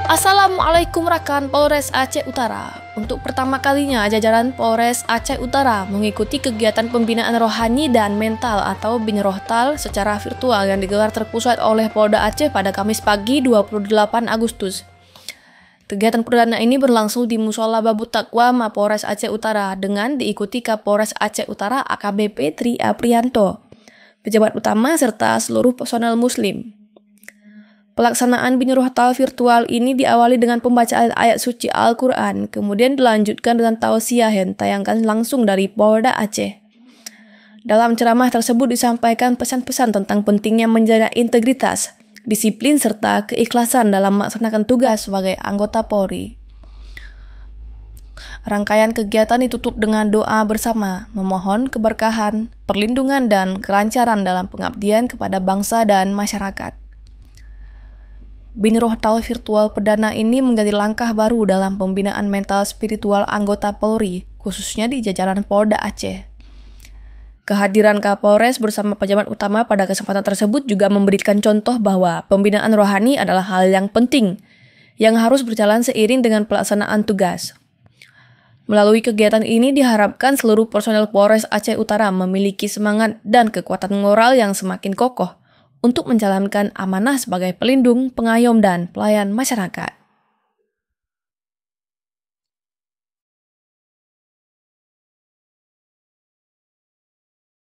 Assalamualaikum rekan Polres Aceh Utara. Untuk pertama kalinya jajaran Polres Aceh Utara mengikuti kegiatan pembinaan rohani dan mental atau Binrohtal secara virtual yang digelar terpusat oleh Polda Aceh pada Kamis pagi 28 Agustus. Kegiatan perdana ini berlangsung di Musola Babu Taqwa Mapolres Aceh Utara dengan diikuti Kapolres Aceh Utara AKBP Tri Aprianto, pejabat utama serta seluruh personel muslim. Pelaksanaan Binrohtal virtual ini diawali dengan pembacaan ayat suci Al-Quran, kemudian dilanjutkan dengan tausiah yang tayangkan langsung dari Polda Aceh. Dalam ceramah tersebut disampaikan pesan-pesan tentang pentingnya menjaga integritas, disiplin, serta keikhlasan dalam melaksanakan tugas sebagai anggota Polri. Rangkaian kegiatan ditutup dengan doa bersama, memohon keberkahan, perlindungan, dan kelancaran dalam pengabdian kepada bangsa dan masyarakat. Binrohtal virtual perdana ini menjadi langkah baru dalam pembinaan mental spiritual anggota Polri, khususnya di jajaran Polda Aceh. Kehadiran Kapolres bersama pejabat utama pada kesempatan tersebut juga memberikan contoh bahwa pembinaan rohani adalah hal yang penting, yang harus berjalan seiring dengan pelaksanaan tugas. Melalui kegiatan ini diharapkan seluruh personel Polres Aceh Utara memiliki semangat dan kekuatan moral yang semakin kokoh untuk menjalankan amanah sebagai pelindung, pengayom, dan pelayan masyarakat.